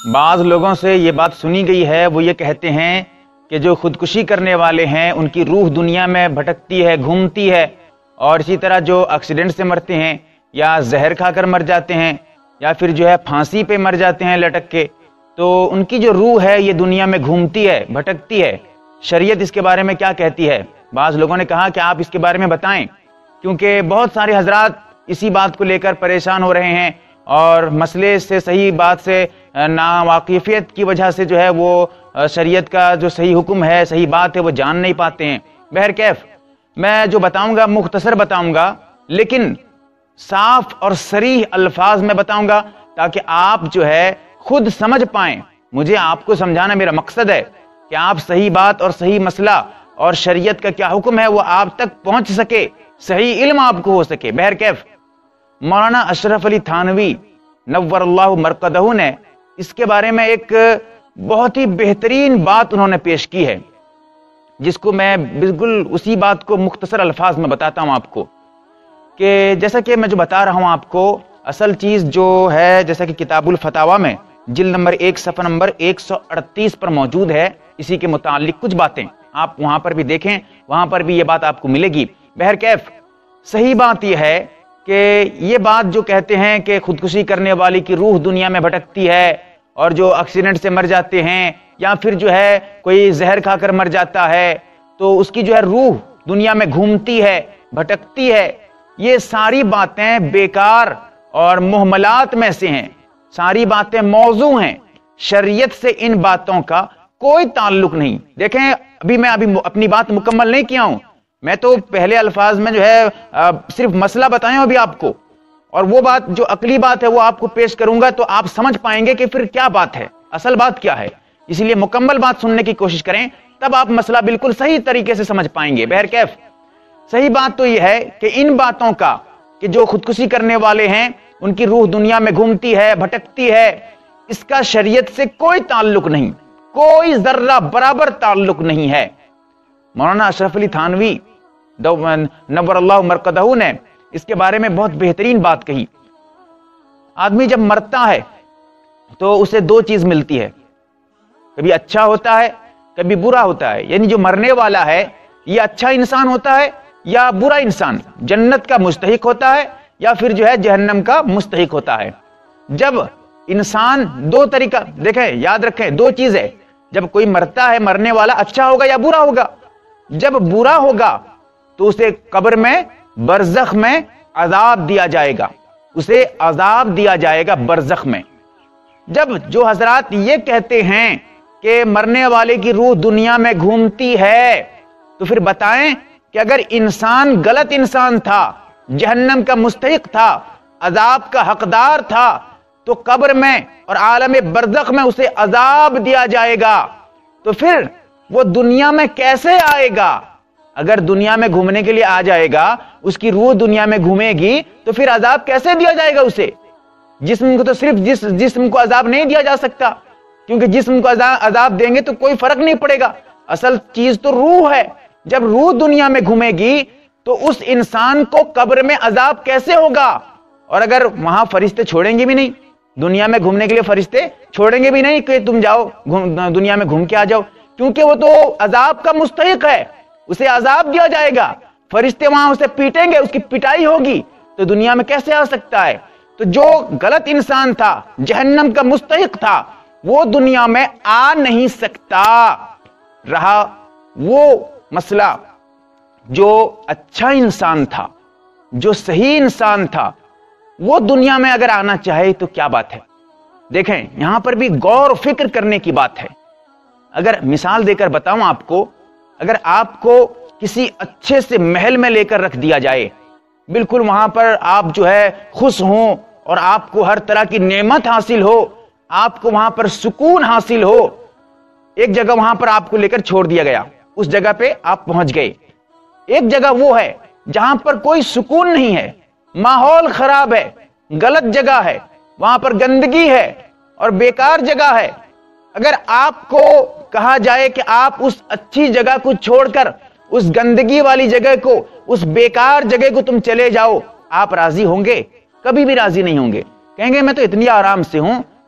بعض لوگوں سے یہ بات سنی گئی ہے، وہ یہ کہتے ہیں کہ جو خودکشی کرنے والے ہیں ان کی روح دنیا میں بھٹکتی ہے، گھومتی ہے، اور اسی طرح جو ایکسیڈنٹ سے مرتے ہیں یا زہر کھا کر مر جاتے ہیں یا پھر جو ہے پھانسی پہ مر جاتے ہیں لٹک کے، تو ان کی جو روح ہے یہ دنیا میں گھومتی ہے، بھٹکتی ہے۔ شریعت اس کے بارے میں کیا کہتی ہے؟ بعض لوگوں نے کہا کہ آپ اس کے بارے میں بتائیں، کیونکہ بہت سارے حضرات اسی بات کو لے کر پریشان ہو رہے ہیں اور مسئلے سے، صحیح بات سے ناواقفیت کی وجہ سے جو ہے وہ شریعت کا جو صحیح حکم ہے، صحیح بات ہے، وہ جان نہیں پاتے ہیں۔ بہرکیف میں جو بتاؤں گا مختصر بتاؤں گا، لیکن صاف اور صریح الفاظ میں بتاؤں گا تاکہ آپ جو ہے خود سمجھ پائیں۔ مجھے آپ کو سمجھانا میرا مقصد ہے کہ آپ صحیح بات اور صحیح مسئلہ اور شریعت کا کیا حکم ہے وہ آپ تک پہنچ سکے، صحیح علم آپ کو ہو سکے۔ بہرکیف مولانا اشرف علی تھانوی نور اللہ مرقدہ نے اس کے بارے میں ایک بہت ہی بہترین بات انہوں نے پیش کی ہے، جس کو میں بالکل اسی بات کو مختصر الفاظ میں بتاتا ہوں آپ کو، کہ جیسا کہ میں جو بتا رہا ہوں آپ کو، اصل چیز جو ہے جیسا کہ کتاب الفتاوی میں جلد نمبر 1 صفحہ نمبر 138 پر موجود ہے، اسی کے متعلق کچھ باتیں آپ وہاں پر بھی دیکھیں، وہاں پر بھی یہ بات آپ کو ملے گی۔ بہرکیف صحیح بات یہ ہے کہ یہ بات جو کہتے ہیں کہ خودکشی کرنے والی کی روح دنیا میں بھٹکتی ہے اور جو ایکسیڈنٹ سے مر جاتے ہیں یا پھر جو ہے کوئی زہر کھا کر مر جاتا ہے تو اس کی جو ہے روح دنیا میں گھومتی ہے، بھٹکتی ہے، یہ ساری باتیں بیکار اور محملات میں سے ہیں، ساری باتیں موضوع ہیں، شریعت سے ان باتوں کا کوئی تعلق نہیں۔ دیکھیں ابھی میں اپنی بات مکمل نہیں کیا ہوں، میں تو پہلے الفاظ میں جو ہے صرف مسئلہ بتایا ہوں ابھی آپ کو، اور وہ بات جو عقلی بات ہے وہ آپ کو پیش کروں گا تو آپ سمجھ پائیں گے کہ پھر کیا بات ہے، اصل بات کیا ہے۔ اسی لیے مکمل بات سننے کی کوشش کریں، تب آپ مسئلہ بالکل صحیح طریقے سے سمجھ پائیں گے۔ بہرکیف صحیح بات تو یہ ہے کہ ان باتوں کا کہ جو خودکشی کرنے والے ہیں ان کی روح دنیا میں گھومتی ہے، بھٹکتی ہے، اس کا شریعت سے کوئی تعلق نہیں، کوئی ذرہ برابر تعلق نہیں ہے۔ مولانا اشرف علی تھانوی نور اللہ مرقدہ نے اس کے بارے میں بہت بہترین بات کہی۔ آدمی جب مرتا ہے تو اسے دو چیز ملتی ہے، کبھی اچھا ہوتا ہے کبھی برا ہوتا ہے، یعنی جو مرنے والا ہے یہ اچھا انسان ہوتا ہے یا برا انسان، جنت کا مستحق ہوتا ہے یا پھر جو ہے جہنم کا مستحق ہوتا ہے۔ جب انسان دو طریقہ دیکھیں، یاد رکھیں، دو چیز ہے، جب کوئی مرتا ہے مرنے والا اچھا ہوگا یا برا ہوگا۔ جب برا ہوگا تو اسے قبر میں برزخ میں عذاب دیا جائے گا، اسے عذاب دیا جائے گا برزخ میں۔ جب جو حضرات یہ کہتے ہیں کہ مرنے والے کی روح دنیا میں گھومتی ہے تو پھر بتائیں کہ اگر انسان غلط انسان تھا، جہنم کا مستحق تھا، عذاب کا حقدار تھا، تو قبر میں اور عالم برزخ میں اسے عذاب دیا جائے گا، تو پھر وہ دنیا میں کیسے آئے گا؟ اگر دنیا میں گھومنے کے لیے آ جائے گا، اس کی روح دنیا میں گھومے گی تو پھر عذاب کیسے دیا جائے گا اسے؟ جسم کو تو صرف جسم کو عذاب نہیں دیا جا سکتا، کیونکہ جسم کو عذاب دیں گے تو کوئی فرق نہیں پڑے گا، اصل چیز تو روح ہے۔ جب روح دنیا میں گھومے گی تو اس انسان کو قبر میں عذاب کیسے ہوگا؟ اور اگر وہاں فرشتے چھوڑیں گے بھی نہیں، دنیا میں گھومنے کے لیے فرشتے چھوڑیں گے بھی نہیں کہ تم جاؤ دنیا میں گھوم کے آ جاؤ، کیونکہ وہ تو عذاب کا مستحق ہے، اسے عذاب دیا جائے گا، فرشتے وہاں اسے پیٹیں گے، اس کی پٹائی ہوگی، تو دنیا میں کیسے آ سکتا ہے؟ تو جو غلط انسان تھا، جہنم کا مستحق تھا، وہ دنیا میں آ نہیں سکتا۔ رہا وہ مسئلہ جو اچھا انسان تھا، جو صحیح انسان تھا، وہ دنیا میں اگر آنا چاہے تو کیا بات ہے؟ دیکھیں یہاں پر بھی غور و فکر کرنے کی بات ہے۔ اگر مثال دے کر بتاؤں آپ کو، اگر آپ کو کسی اچھے سے محل میں لے کر رکھ دیا جائے، بالکل وہاں پر آپ جو ہے خوش ہوں اور آپ کو ہر طرح کی نعمت حاصل ہو، آپ کو وہاں پر سکون حاصل ہو، ایک جگہ وہاں پر آپ کو لے کر چھوڑ دیا گیا، اس جگہ پہ آپ پہنچ گئے۔ ایک جگہ وہ ہے جہاں پر کوئی سکون نہیں ہے، ماحول خراب ہے، غلط جگہ ہے، وہاں پر گندگی ہے اور بیکار جگہ ہے۔ اگر آپ کو کہا جائے کہ آپ اس اچھی جگہ کو چھوڑ کر اس گندگی والی جگہ کو، اس بیکار جگہ کو تم چلے جاؤ، آپ راضی ہوں گے؟ کبھی بھی راضی نہیں ہوں گے، کہیں گے میں تو اتنی آرام سے ہوں،